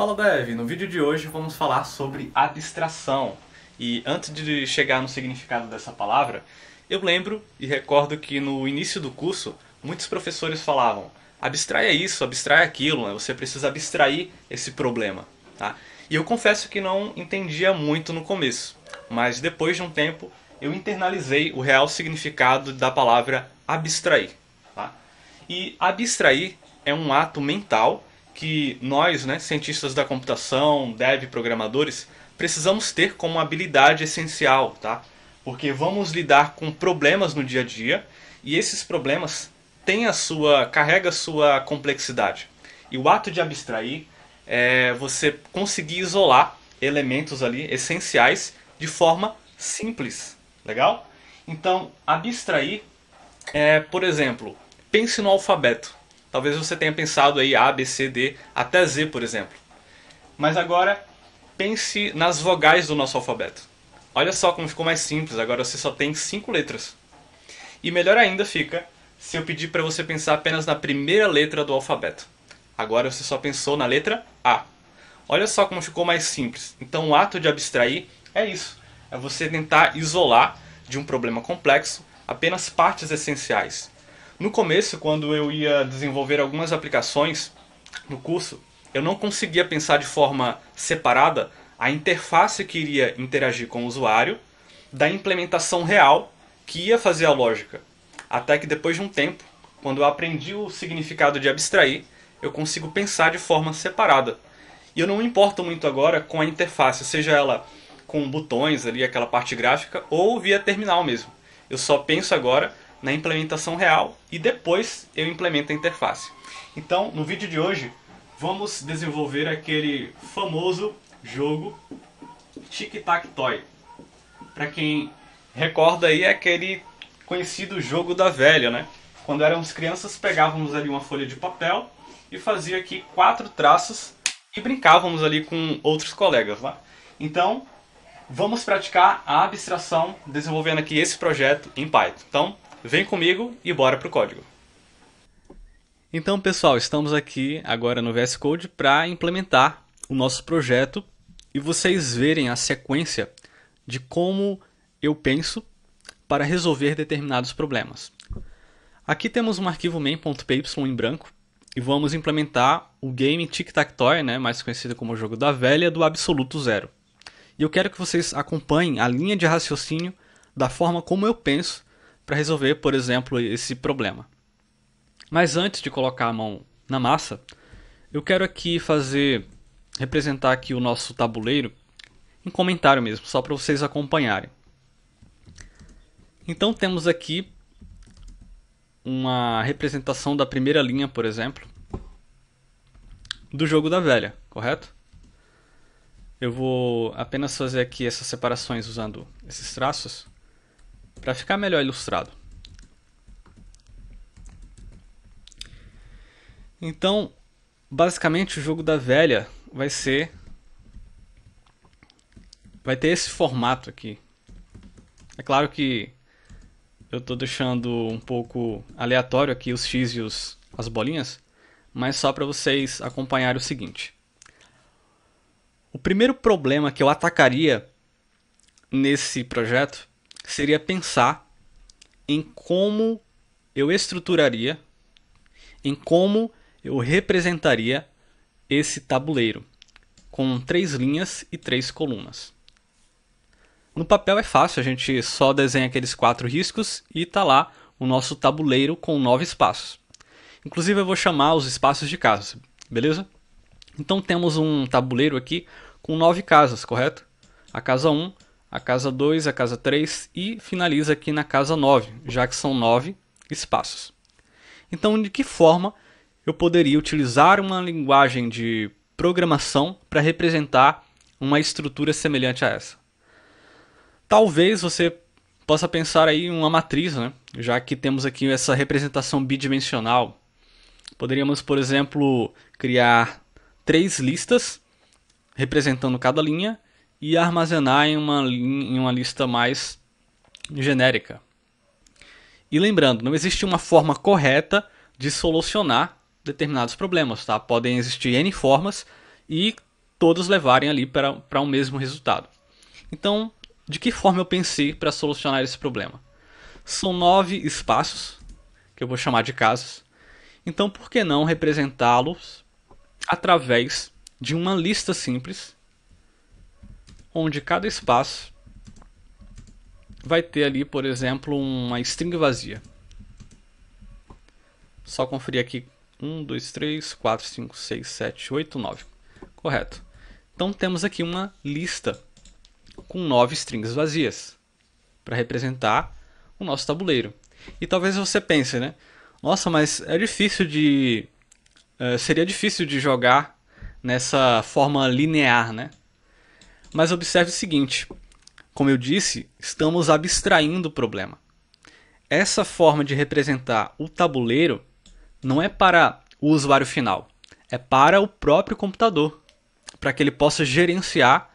Fala Dev, no vídeo de hoje vamos falar sobre abstração. E antes de chegar no significado dessa palavra, eu lembro e recordo que no início do curso muitos professores falavam: abstraia isso, abstraia aquilo, né? Você precisa abstrair esse problema. Tá? E eu confesso que não entendia muito no começo, mas depois de um tempo eu internalizei o real significado da palavra abstrair. Tá? E abstrair é um ato mental que nós, cientistas da computação, dev, programadores, precisamos ter como habilidade essencial, tá? Porque vamos lidar com problemas no dia a dia e esses problemas carregam a sua complexidade. E o ato de abstrair é você conseguir isolar elementos ali essenciais de forma simples, legal? Então, abstrair é, por exemplo, pense no alfabeto. Talvez você tenha pensado aí A, B, C, D, até Z, por exemplo. Mas agora pense nas vogais do nosso alfabeto. Olha só como ficou mais simples, agora você só tem 5 letras. E melhor ainda fica se eu pedir para você pensar apenas na primeira letra do alfabeto. Agora você só pensou na letra A. Olha só como ficou mais simples. Então o ato de abstrair é isso. É você tentar isolar de um problema complexo apenas partes essenciais. No começo, quando eu ia desenvolver algumas aplicações no curso, eu não conseguia pensar de forma separada a interface que iria interagir com o usuário da implementação real que ia fazer a lógica. Até que depois de um tempo, quando eu aprendi o significado de abstrair, eu consigo pensar de forma separada. E eu não me importo muito agora com a interface, seja ela com botões ali, aquela parte gráfica, ou via terminal mesmo. Eu só penso agora na implementação real e depois eu implemento a interface. Então, no vídeo de hoje, vamos desenvolver aquele famoso jogo Tic-Tac-Toe. Para quem recorda aí, é aquele conhecido jogo da velha, né? Quando éramos crianças, pegávamos ali uma folha de papel e fazia aqui 4 traços e brincávamos ali com outros colegas lá. Então, vamos praticar a abstração desenvolvendo aqui esse projeto em Python. Então, vem comigo e bora pro código. Então, pessoal, estamos aqui agora no VS Code para implementar o nosso projeto e vocês verem a sequência de como eu penso para resolver determinados problemas. Aqui temos um arquivo main.py em branco e vamos implementar o game Tic-Tac-Toe, mais conhecido como o jogo da velha, do absoluto zero. E eu quero que vocês acompanhem a linha de raciocínio da forma como eu penso para resolver, por exemplo, esse problema. Mas antes de colocar a mão na massa, eu quero aqui representar aqui o nosso tabuleiro em comentário mesmo, só para vocês acompanharem. Então temos aqui uma representação da primeira linha, por exemplo, do jogo da velha, correto? Eu vou apenas fazer aqui essas separações usando esses traços para ficar melhor ilustrado. Então, basicamente o jogo da velha vai ter esse formato aqui. É claro que eu estou deixando um pouco aleatório aqui os X e as bolinhas, mas só para vocês acompanharem o seguinte. O primeiro problema que eu atacaria nesse projeto seria pensar em como eu estruturaria, em como eu representaria esse tabuleiro, com 3 linhas e 3 colunas. No papel é fácil, a gente só desenha aqueles 4 riscos e está lá o nosso tabuleiro com 9 espaços. Inclusive eu vou chamar os espaços de casas, beleza? Então temos um tabuleiro aqui com 9 casas, correto? A casa 1, a casa 2, a casa 3 e finaliza aqui na casa 9, já que são 9 espaços. Então de que forma eu poderia utilizar uma linguagem de programação para representar uma estrutura semelhante a essa? Talvez você possa pensar aí em uma matriz, já que temos aqui essa representação bidimensional. Poderíamos, por exemplo, criar 3 listas representando cada linha e armazenar em uma lista mais genérica. E lembrando, não existe uma forma correta de solucionar determinados problemas, tá? Podem existir N formas e todos levarem ali para um mesmo resultado. Então, de que forma eu pensei para solucionar esse problema? São 9 espaços, que eu vou chamar de casas. Então, por que não representá-los através de uma lista simples, onde cada espaço vai ter ali, por exemplo, uma string vazia. Só conferir aqui. 1, 2, 3, 4, 5, 6, 7, 8, 9. Correto. Então temos aqui uma lista com 9 strings vazias para representar o nosso tabuleiro. E talvez você pense, né? Nossa, mas seria difícil de jogar nessa forma linear, né? Mas observe o seguinte, como eu disse, estamos abstraindo o problema. Essa forma de representar o tabuleiro não é para o usuário final, é para o próprio computador, para que ele possa gerenciar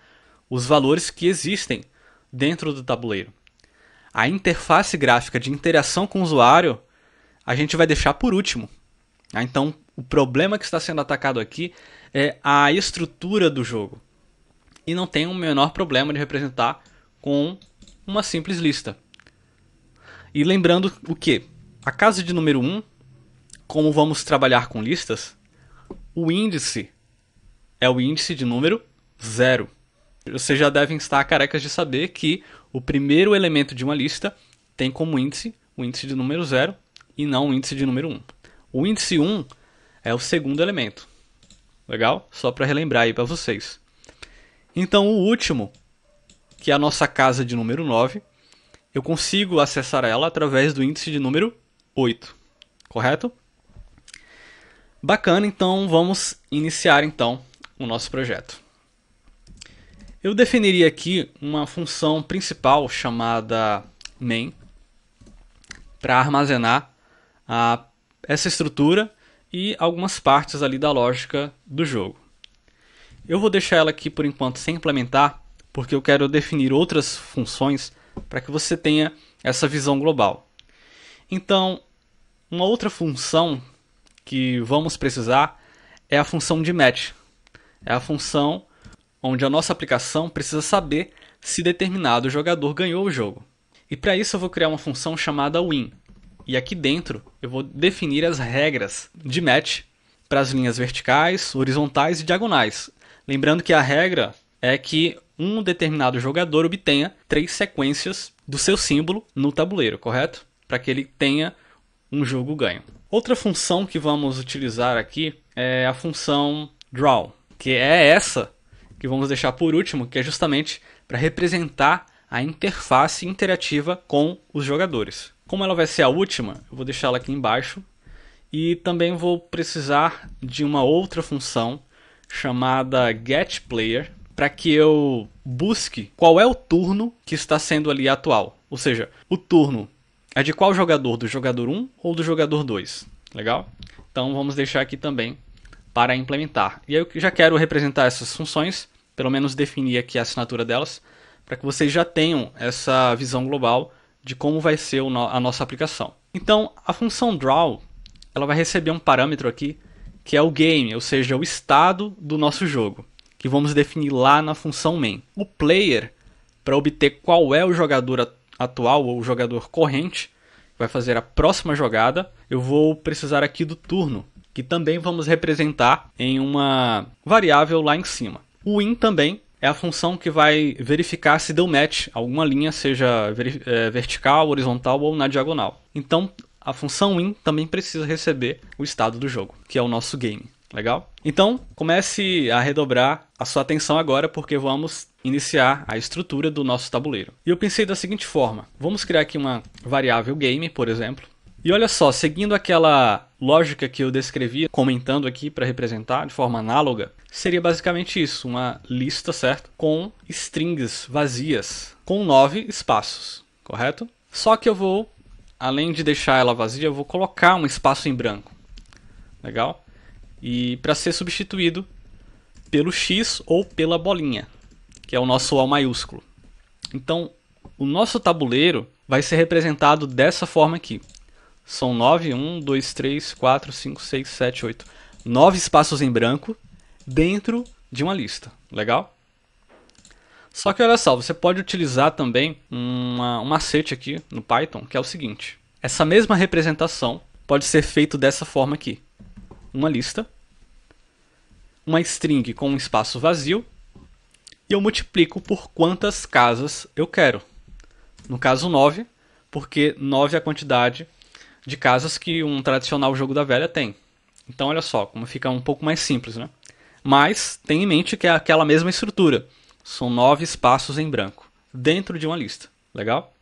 os valores que existem dentro do tabuleiro. A interface gráfica de interação com o usuário a gente vai deixar por último. Então, o problema que está sendo atacado aqui é a estrutura do jogo. E não tem o menor problema de representar com uma simples lista. E lembrando o que? A casa de número 1, como vamos trabalhar com listas, o índice é o índice de número 0. Vocês já devem estar carecas de saber que o primeiro elemento de uma lista tem como índice o índice de número 0 e não o índice de número 1. O índice 1 é o segundo elemento. Legal? Só para relembrar aí para vocês. Então o último, que é a nossa casa de número 9, eu consigo acessar ela através do índice de número 8. Correto? Bacana, então vamos iniciar então o nosso projeto. Eu definiria aqui uma função principal chamada main para armazenar essa estrutura e algumas partes ali da lógica do jogo. Eu vou deixar ela aqui por enquanto sem implementar, porque eu quero definir outras funções para que você tenha essa visão global. Então, uma outra função que vamos precisar é a função de match. É a função onde a nossa aplicação precisa saber se determinado jogador ganhou o jogo. E para isso eu vou criar uma função chamada win. E aqui dentro eu vou definir as regras de match para as linhas verticais, horizontais e diagonais. Lembrando que a regra é que um determinado jogador obtenha 3 sequências do seu símbolo no tabuleiro, correto? Para que ele tenha um jogo ganho. Outra função que vamos utilizar aqui é a função draw, que é essa que vamos deixar por último, que é justamente para representar a interface interativa com os jogadores. Como ela vai ser a última, eu vou deixar ela aqui embaixo. E também vou precisar de uma outra função chamada getPlayer, para que eu busque qual é o turno que está sendo ali atual. Ou seja, o turno é de qual jogador? Do jogador 1 ou do jogador 2? Legal? Então vamos deixar aqui também para implementar. E eu já quero representar essas funções, pelo menos definir aqui a assinatura delas, para que vocês já tenham essa visão global de como vai ser a nossa aplicação. Então a função draw ela vai receber um parâmetro aqui que é o game, ou seja, o estado do nosso jogo, que vamos definir lá na função main. O player, para obter qual é o jogador atual ou o jogador corrente, que vai fazer a próxima jogada, eu vou precisar aqui do turno, que também vamos representar em uma variável lá em cima. O win também é a função que vai verificar se deu match alguma linha, seja vertical, horizontal ou na diagonal. Então, a função win também precisa receber o estado do jogo, que é o nosso game. Legal? Então, comece a redobrar a sua atenção agora, porque vamos iniciar a estrutura do nosso tabuleiro. E eu pensei da seguinte forma. Vamos criar aqui uma variável game, por exemplo. E olha só, seguindo aquela lógica que eu descrevi, comentando aqui para representar de forma análoga, seria basicamente isso, uma lista, certo? Com strings vazias, com 9 espaços, correto? Só que eu vou, além de deixar ela vazia, eu vou colocar um espaço em branco. Legal? E para ser substituído pelo X ou pela bolinha, que é o nosso O maiúsculo. Então, o nosso tabuleiro vai ser representado dessa forma aqui. São 9, 1, 2, 3, 4, 5, 6, 7, 8. 9 espaços em branco dentro de uma lista. Legal? Só que olha só, você pode utilizar também um macete aqui no Python, que é o seguinte. Essa mesma representação pode ser feita dessa forma aqui. Uma lista, uma string com um espaço vazio, e eu multiplico por quantas casas eu quero. No caso 9, porque 9 é a quantidade de casas que um tradicional jogo da velha tem. Então olha só, como fica um pouco mais simples, né? Mas tenha em mente que é aquela mesma estrutura. São 9 espaços em branco, dentro de uma lista. Legal?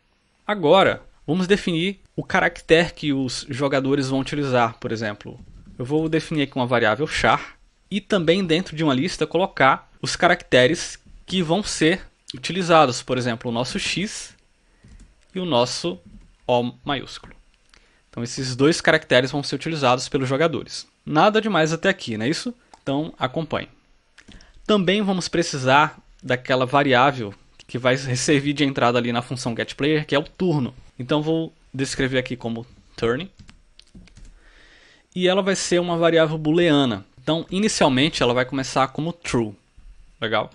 Agora, vamos definir o caractere que os jogadores vão utilizar. Por exemplo, eu vou definir aqui uma variável char e também dentro de uma lista colocar os caracteres que vão ser utilizados. Por exemplo, o nosso x e o nosso O maiúsculo. Então esses dois caracteres vão ser utilizados pelos jogadores. Nada demais até aqui, não é isso? Então acompanhe. Também vamos precisar daquela variável que vai servir de entrada ali na função getPlayer, que é o turno. Então vou descrever aqui como turn. E ela vai ser uma variável booleana. Então inicialmente ela vai começar como true. Legal?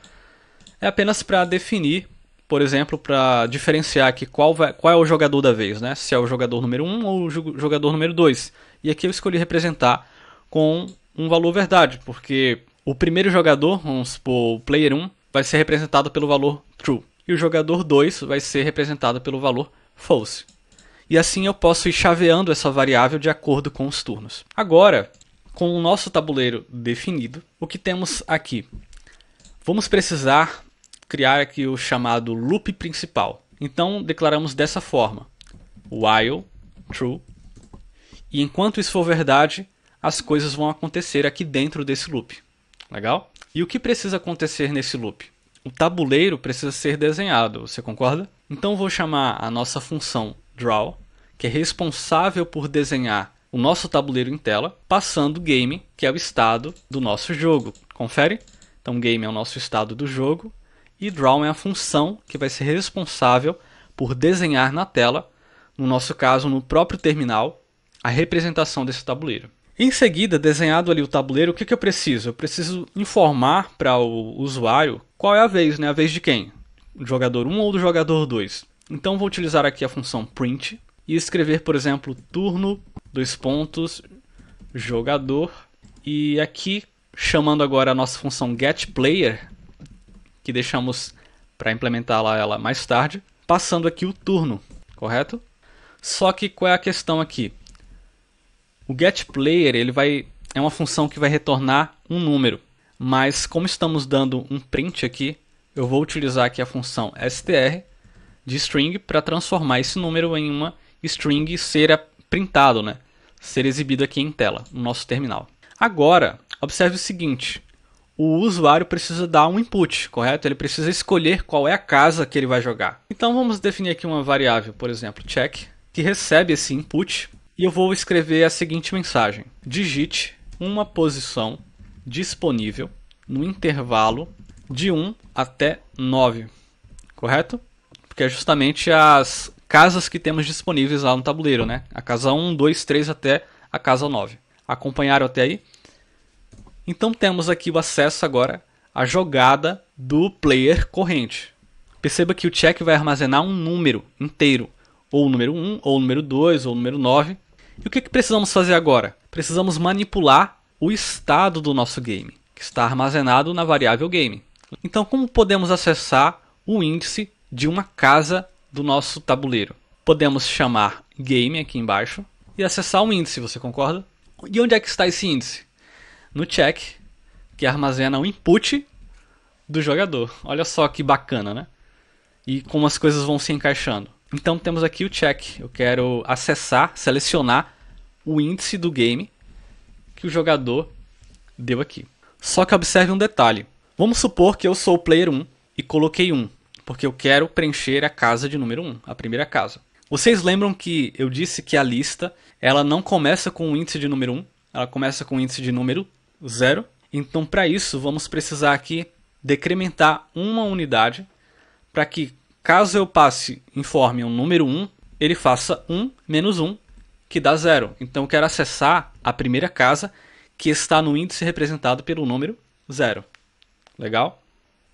É apenas para definir, por exemplo, para diferenciar aqui qual é o jogador da vez, né? Se é o jogador número 1 ou o jogador número 2. E aqui eu escolhi representar com um valor verdade, porque o primeiro jogador, vamos supor, o player 1, vai ser representado pelo valor true. E o jogador 2 vai ser representado pelo valor false. E assim eu posso ir chaveando essa variável de acordo com os turnos. Agora, com o nosso tabuleiro definido, o que temos aqui? Vamos precisar criar aqui o chamado loop principal. Então declaramos dessa forma: while true. E enquanto isso for verdade, as coisas vão acontecer aqui dentro desse loop. Legal? E o que precisa acontecer nesse loop? O tabuleiro precisa ser desenhado, você concorda? Então vou chamar a nossa função draw, que é responsável por desenhar o nosso tabuleiro em tela, passando game, que é o estado do nosso jogo. Confere? Então game é o nosso estado do jogo e draw é a função que vai ser responsável por desenhar na tela, no nosso caso no próprio terminal, a representação desse tabuleiro. Em seguida, desenhado ali o tabuleiro, o que eu preciso? Eu preciso informar para o usuário qual é a vez, né? A vez de quem? Do jogador 1 ou do jogador 2? Então vou utilizar aqui a função print e escrever, por exemplo, turno, jogador, e aqui chamando agora a nossa função getPlayer, que deixamos para implementar ela mais tarde, passando aqui o turno, correto? Só que qual é a questão aqui? O getPlayer é uma função que vai retornar um número, mas como estamos dando um print aqui, eu vou utilizar aqui a função str de string para transformar esse número em uma string e ser printado, né? Ser exibido aqui em tela, no nosso terminal. Agora, observe o seguinte: o usuário precisa dar um input, correto? Ele precisa escolher qual é a casa que ele vai jogar. Então vamos definir aqui uma variável, por exemplo, check, que recebe esse input. E eu vou escrever a seguinte mensagem: digite uma posição disponível no intervalo de 1 até 9. Correto? Porque é justamente as casas que temos disponíveis lá no tabuleiro, né? A casa 1, 2, 3 até a casa 9. Acompanharam até aí? Então temos aqui o acesso agora à jogada do player corrente. Perceba que o check vai armazenar um número inteiro. Ou o número 1, ou o número 2, ou o número 9. E o que precisamos fazer agora? Precisamos manipular o estado do nosso game, que está armazenado na variável game. Então, como podemos acessar o índice de uma casa do nosso tabuleiro? Podemos chamar game aqui embaixo e acessar o índice, você concorda? E onde é que está esse índice? No check, que armazena o input do jogador. Olha só que bacana, né? E como as coisas vão se encaixando. Então temos aqui o check. Eu quero acessar, selecionar o índice do game que o jogador deu aqui. Só que observe um detalhe. Vamos supor que eu sou o player 1 e coloquei 1, porque eu quero preencher a casa de número 1, a primeira casa. Vocês lembram que eu disse que a lista ela não começa com o índice de número 1, ela começa com o índice de número 0. Então para isso vamos precisar aqui decrementar uma unidade para que, caso eu informe um número 1, ele faça 1 menos 1, que dá 0. Então eu quero acessar a primeira casa que está no índice representado pelo número 0. Legal?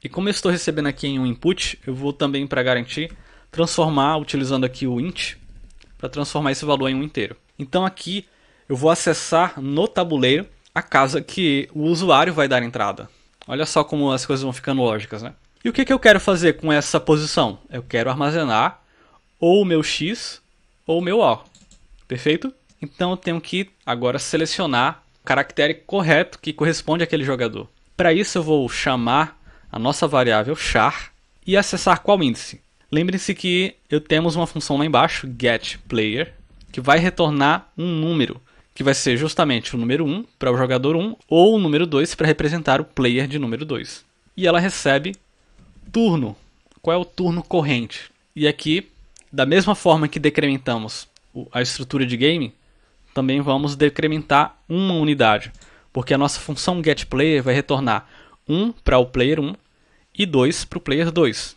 E como eu estou recebendo aqui em um input, eu vou também, para garantir, transformar, utilizando aqui o int, para transformar esse valor em um inteiro. Então aqui eu vou acessar no tabuleiro a casa que o usuário vai dar entrada. Olha só como as coisas vão ficando lógicas, né? E o que eu quero fazer com essa posição? Eu quero armazenar ou o meu X ou o meu O. Perfeito? Então eu tenho que agora selecionar o caractere correto que corresponde àquele jogador. Para isso eu vou chamar a nossa variável char e acessar qual índice? Lembrem-se que temos uma função lá embaixo, getPlayer, que vai retornar um número, que vai ser justamente o número 1 para o jogador 1 ou o número 2 para representar o player de número 2. E ela recebe turno. Qual é o turno corrente? E aqui, da mesma forma que decrementamos a estrutura de game, também vamos decrementar uma unidade, porque a nossa função getPlayer vai retornar 1 para o player 1 e 2 para o player 2.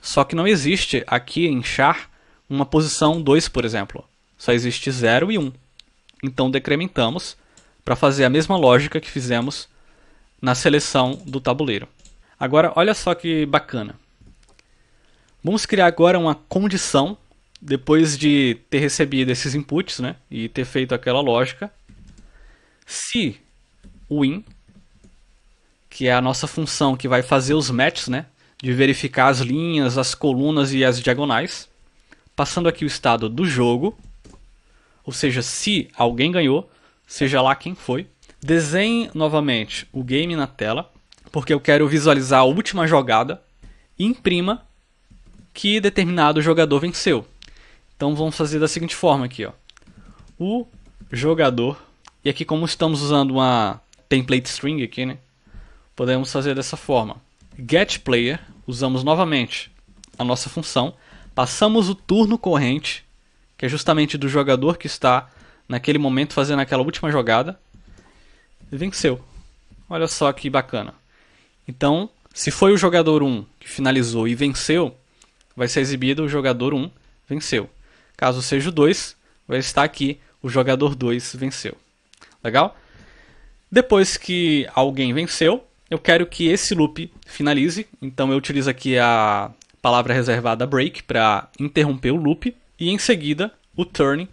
Só que não existe aqui em char uma posição 2, por exemplo. Só existe 0 e 1. Então decrementamos para fazer a mesma lógica que fizemos na seleção do tabuleiro. Agora, olha só que bacana. Vamos criar agora uma condição, depois de ter recebido esses inputs, né, e ter feito aquela lógica. Se o in, que é a nossa função que vai fazer os matches, né, de verificar as linhas, as colunas e as diagonais, passando aqui o estado do jogo, ou seja, se alguém ganhou, seja lá quem foi, desenhe novamente o game na tela, porque eu quero visualizar a última jogada, e imprima que determinado jogador venceu. Então vamos fazer da seguinte forma aqui, ó. O jogador, e aqui como estamos usando uma template string aqui, né, podemos fazer dessa forma. GetPlayer, usamos novamente a nossa função, passamos o turno corrente, que é justamente do jogador que está naquele momento fazendo aquela última jogada, e venceu. Olha só que bacana. Então, se foi o jogador 1 que finalizou e venceu, vai ser exibido o jogador 1 venceu. Caso seja o 2, vai estar aqui o jogador 2 venceu. Legal? Depois que alguém venceu, eu quero que esse loop finalize. Então eu utilizo aqui a palavra reservada break para interromper o loop. E em seguida, o turn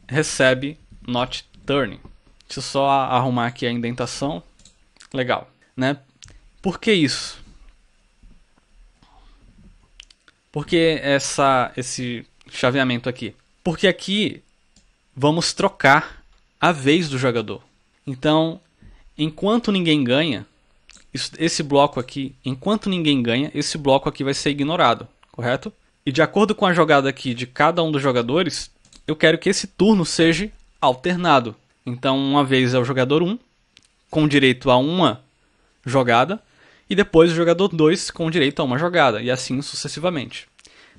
recebe not turning. Deixa eu só arrumar aqui a indentação. Legal, né? Por que isso? Por que esse chaveamento aqui? Porque aqui vamos trocar a vez do jogador. Então, enquanto ninguém ganha, esse bloco aqui, enquanto ninguém ganha, esse bloco aqui vai ser ignorado, correto? E de acordo com a jogada aqui de cada um dos jogadores, eu quero que esse turno seja alternado. Então, uma vez é o jogador 1, com direito a uma jogada, e depois o jogador 2 com direito a uma jogada, e assim sucessivamente.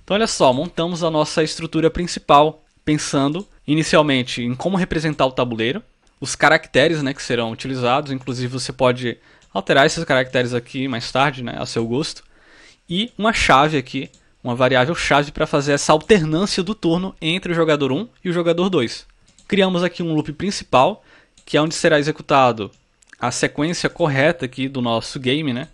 Então olha só, montamos a nossa estrutura principal, pensando inicialmente em como representar o tabuleiro, os caracteres, né, que serão utilizados, inclusive você pode alterar esses caracteres aqui mais tarde, né, a seu gosto, e uma chave aqui, uma variável chave para fazer essa alternância do turno entre o jogador 1 e o jogador 2. Criamos aqui um loop principal, que é onde será executado a sequência correta aqui do nosso game, né?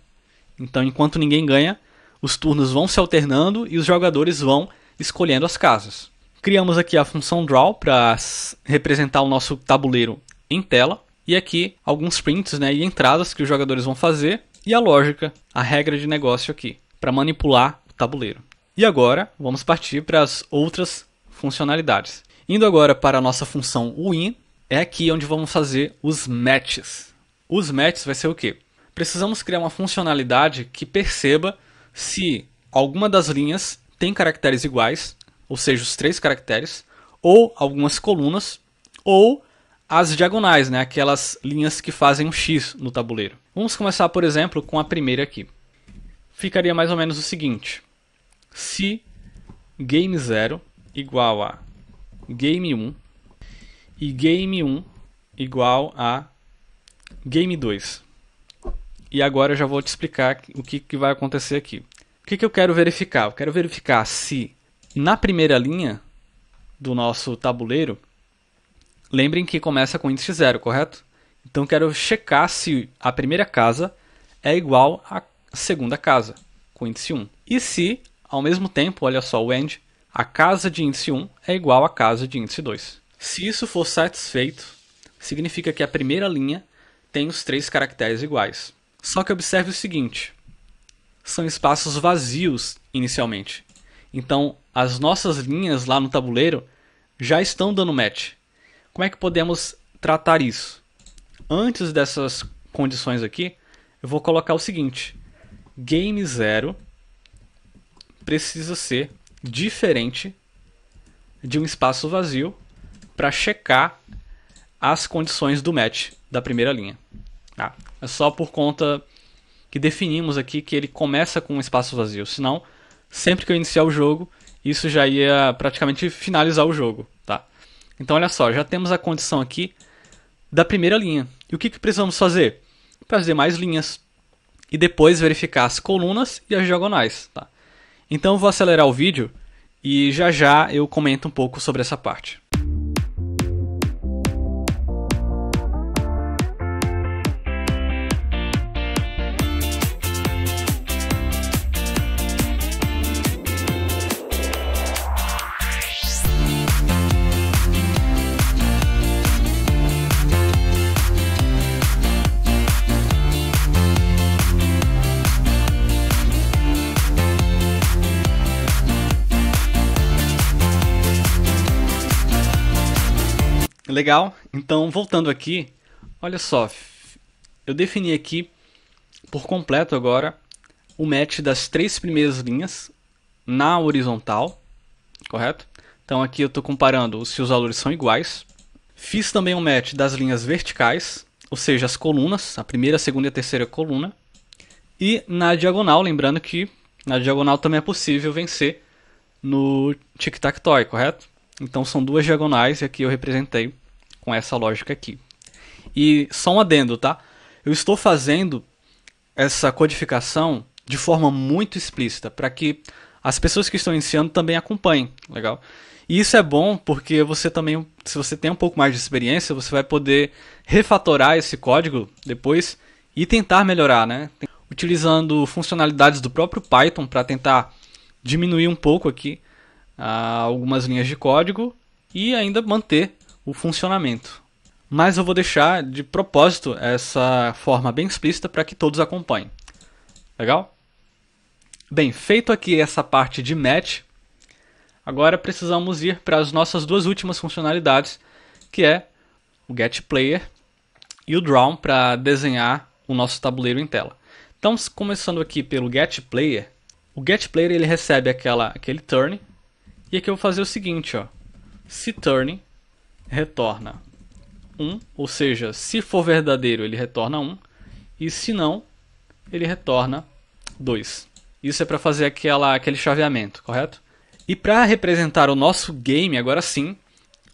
Então, enquanto ninguém ganha, os turnos vão se alternando e os jogadores vão escolhendo as casas. Criamos aqui a função draw para representar o nosso tabuleiro em tela. E aqui alguns prints, né, e entradas que os jogadores vão fazer. E a lógica, a regra de negócio aqui, para manipular o tabuleiro. E agora, vamos partir para as outras funcionalidades. Indo agora para a nossa função win, é aqui onde vamos fazer os matches. Os matches vai ser o quê? Precisamos criar uma funcionalidade que perceba se alguma das linhas tem caracteres iguais, ou seja, os 3 caracteres, ou algumas colunas, ou as diagonais, né? Aquelas linhas que fazem um X no tabuleiro. Vamos começar, por exemplo, com a primeira aqui. Ficaria mais ou menos o seguinte. Se game 0 igual a game 1 e game 1 igual a game 2. E agora eu já vou te explicar o que vai acontecer aqui. O que eu quero verificar? Eu quero verificar se na primeira linha do nosso tabuleiro, lembrem que começa com índice 0, correto? Então eu quero checar se a primeira casa é igual à segunda casa, com índice 1. E se, ao mesmo tempo, olha só o AND, a casa de índice 1 é igual à casa de índice 2. Se isso for satisfeito, significa que a primeira linha tem os 3 caracteres iguais. Só que observe o seguinte, são espaços vazios inicialmente. Então, as nossas linhas lá no tabuleiro já estão dando match. Como é que podemos tratar isso? Antes dessas condições aqui, eu vou colocar o seguinte, game 0 precisa ser diferente de um espaço vazio para checar as condições do match da primeira linha. Tá? É só por conta que definimos aqui que ele começa com um espaço vazio, senão sempre que eu iniciar o jogo, isso já ia praticamente finalizar o jogo. Tá? Então olha só, já temos a condição aqui da primeira linha. E o que precisamos fazer? Fazer mais linhas e depois verificar as colunas e as diagonais. Tá? Então eu vou acelerar o vídeo e já já eu comento um pouco sobre essa parte. Legal, então voltando aqui, olha só, eu defini aqui por completo agora o match das 3 primeiras linhas na horizontal, correto? Então aqui eu estou comparando se os valores são iguais. Fiz também um match das linhas verticais, ou seja, as colunas, a primeira, a segunda e a terceira coluna. E na diagonal, lembrando que na diagonal também é possível vencer no tic-tac-toe, correto? Então são 2 diagonais e aqui eu representei com essa lógica aqui. E só um adendo, tá? Eu estou fazendo essa codificação de forma muito explícita, para que as pessoas que estão iniciando também acompanhem, legal? E isso é bom porque você também, se você tem um pouco mais de experiência, você vai poder refatorar esse código depois e tentar melhorar, né? Utilizando funcionalidades do próprio Python para tentar diminuir um pouco aqui algumas linhas de código e ainda manter o funcionamento. Mas eu vou deixar de propósito essa forma bem explícita para que todos acompanhem. Legal? Bem, feito aqui essa parte de match, agora precisamos ir para as nossas 2 últimas funcionalidades, que é o getPlayer e o Draw para desenhar o nosso tabuleiro em tela. Então, começando aqui pelo getPlayer, o getPlayer ele recebe aquele turn, e aqui eu vou fazer o seguinte, ó, se turn retorna 1, ou seja, se for verdadeiro ele retorna 1, e se não, ele retorna 2. Isso é para fazer aquele chaveamento, correto? E para representar o nosso game, agora sim,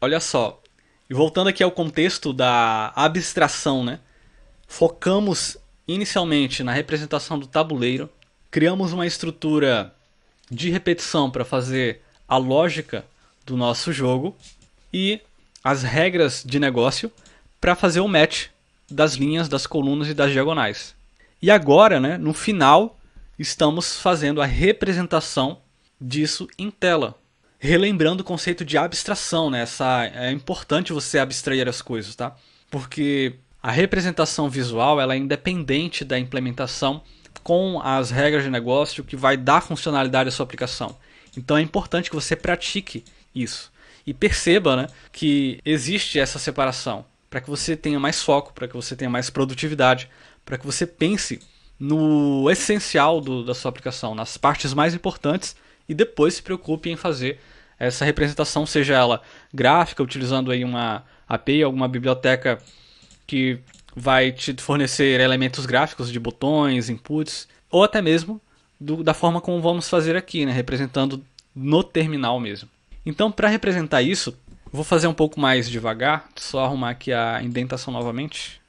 olha só, e voltando aqui ao contexto da abstração, né? Focamos inicialmente na representação do tabuleiro, criamos uma estrutura de repetição para fazer a lógica do nosso jogo e as regras de negócio para fazer o match das linhas, das colunas e das diagonais. E agora, né, no final, estamos fazendo a representação disso em tela. Relembrando o conceito de abstração, né? É importante você abstrair as coisas, tá? Porque a representação visual ela é independente da implementação com as regras de negócio que vai dar funcionalidade à sua aplicação. Então é importante que você pratique isso. E perceba, né, que existe essa separação para que você tenha mais foco, para que você tenha mais produtividade, para que você pense no essencial da sua aplicação, nas partes mais importantes e depois se preocupe em fazer essa representação, seja ela gráfica, utilizando aí uma API, alguma biblioteca que vai te fornecer elementos gráficos de botões, inputs, ou até mesmo da forma como vamos fazer aqui, né, representando no terminal mesmo. Então, para representar isso, vou fazer um pouco mais devagar, só arrumar aqui a indentação novamente.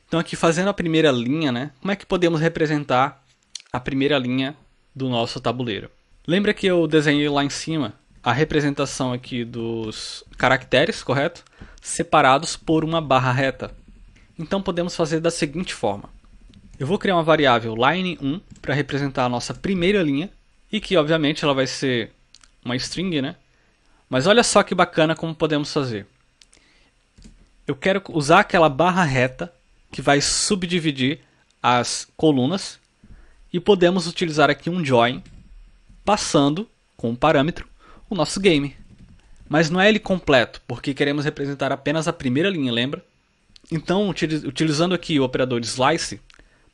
Então, aqui fazendo a primeira linha, né, como é que podemos representar a primeira linha do nosso tabuleiro? Lembra que eu desenhei lá em cima a representação aqui dos caracteres, correto? Separados por uma barra reta. Então, podemos fazer da seguinte forma. Eu vou criar uma variável line1 para representar a nossa primeira linha e que obviamente ela vai ser uma string, né? Mas olha só que bacana como podemos fazer. Eu quero usar aquela barra reta que vai subdividir as colunas e podemos utilizar aqui um join passando com um parâmetro o nosso game. Mas não é ele completo, porque queremos representar apenas a primeira linha, lembra? Então, utilizando aqui o operador de slice,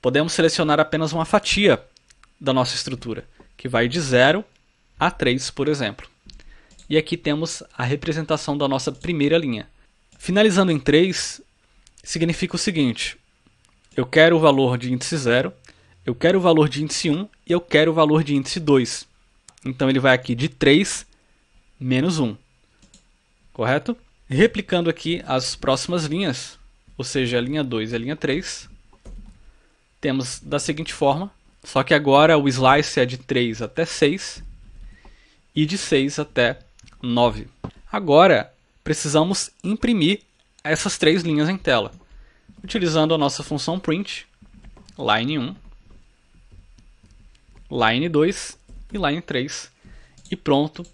podemos selecionar apenas uma fatia da nossa estrutura, que vai de 0 a 3, por exemplo. E aqui temos a representação da nossa primeira linha. Finalizando em 3, significa o seguinte: eu quero o valor de índice 0, eu quero o valor de índice 1 e eu quero o valor de índice 2. Então ele vai aqui de 3 menos 1. Correto? Replicando aqui as próximas linhas, ou seja, a linha 2 e a linha 3, temos da seguinte forma, só que agora o slice é de 3 até 6 e de 6 até 9. Agora precisamos imprimir essas três linhas em tela, utilizando a nossa função print, line1, line2 e line3, e pronto.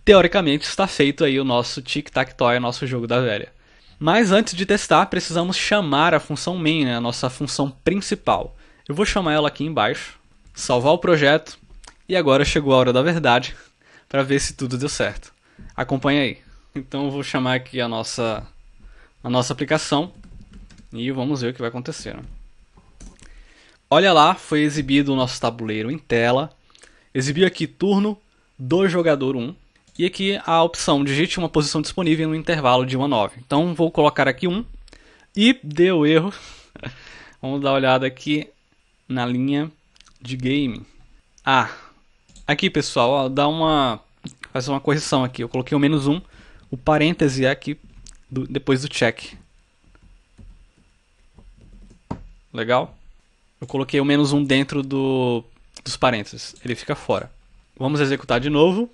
Teoricamente está feito aí o nosso tic-tac-toe, o nosso jogo da velha. Mas antes de testar, precisamos chamar a função main, né, a nossa função principal. Eu vou chamar ela aqui embaixo, salvar o projeto, e agora chegou a hora da verdade, para ver se tudo deu certo. Acompanha aí. Então eu vou chamar aqui a nossa aplicação, e vamos ver o que vai acontecer. Né? Olha lá, foi exibido o nosso tabuleiro em tela, exibiu aqui turno do jogador 1, e aqui a opção digite uma posição disponível no intervalo de 1 a 9. Então vou colocar aqui 1 e deu erro. Vamos dar uma olhada aqui na linha de game. Aqui pessoal, ó, faz uma correção aqui. Eu coloquei o menos 1, o parêntese é aqui depois do check. Legal? Eu coloquei o menos 1 dentro dos parênteses, ele fica fora. Vamos executar de novo.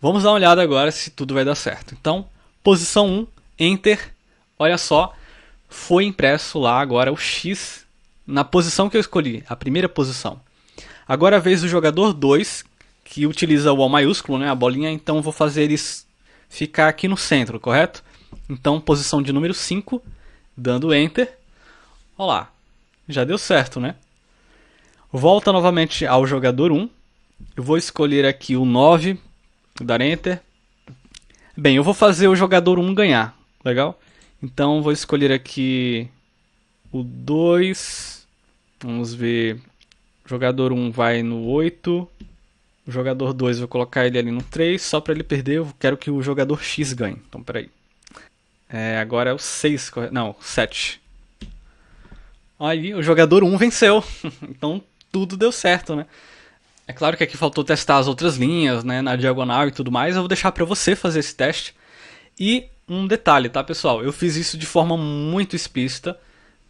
Vamos dar uma olhada agora se tudo vai dar certo. Então, posição 1, Enter. Olha só, foi impresso lá agora o X na posição que eu escolhi, a primeira posição. Agora é a vez do jogador 2, que utiliza o O maiúsculo, né, a bolinha, então vou fazer isso ficar aqui no centro, correto? Então, posição de número 5, dando Enter. Olha lá, já deu certo, né? Volta novamente ao jogador 1. Eu vou escolher aqui o 9. Dar Enter. Bem, eu vou fazer o jogador 1 ganhar. Legal? Então vou escolher aqui o 2. Vamos ver. O jogador 1 vai no 8. O jogador 2 vou colocar ele ali no 3. Só para ele perder, eu quero que o jogador X ganhe. Então, peraí. Agora é o 6. Não, 7. Aí o jogador 1 venceu. Então tudo deu certo, né? É claro que aqui faltou testar as outras linhas, né, na diagonal e tudo mais. Eu vou deixar para você fazer esse teste. E um detalhe, tá, pessoal? Eu fiz isso de forma muito explícita.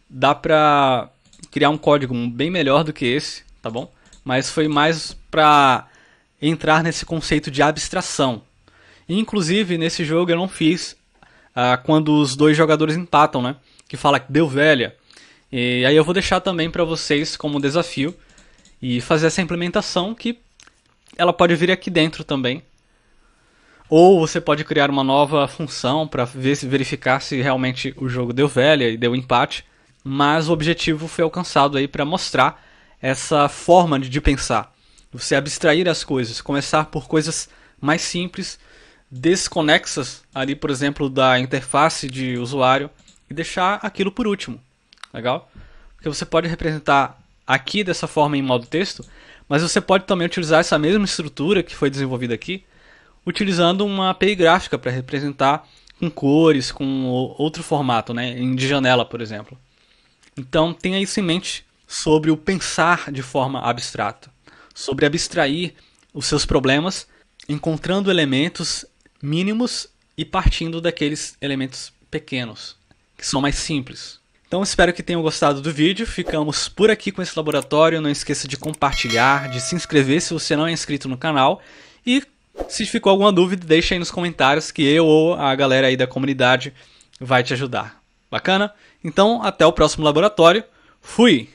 Dá para criar um código bem melhor do que esse, tá bom? Mas foi mais para entrar nesse conceito de abstração. E, inclusive, nesse jogo eu não fiz quando os dois jogadores empatam, né? Que fala que deu velha. E aí eu vou deixar também para vocês como desafio. E fazer essa implementação que ela pode vir aqui dentro também. Ou você pode criar uma nova função para verificar se realmente o jogo deu velha e deu empate. Mas o objetivo foi alcançado aí para mostrar essa forma de pensar. Você abstrair as coisas, começar por coisas mais simples, desconexas ali, por exemplo, da interface de usuário e deixar aquilo por último. Legal? Porque você pode representar aqui dessa forma em modo texto, mas você pode também utilizar essa mesma estrutura que foi desenvolvida aqui, utilizando uma API gráfica para representar com cores, com outro formato, né, de janela, por exemplo. Então tenha isso em mente sobre o pensar de forma abstrata, sobre abstrair os seus problemas, encontrando elementos mínimos e partindo daqueles elementos pequenos, que são mais simples. Então espero que tenham gostado do vídeo, ficamos por aqui com esse laboratório, não esqueça de compartilhar, de se inscrever se você não é inscrito no canal e se ficou alguma dúvida deixa aí nos comentários que eu ou a galera aí da comunidade vai te ajudar. Bacana? Então até o próximo laboratório, Fui!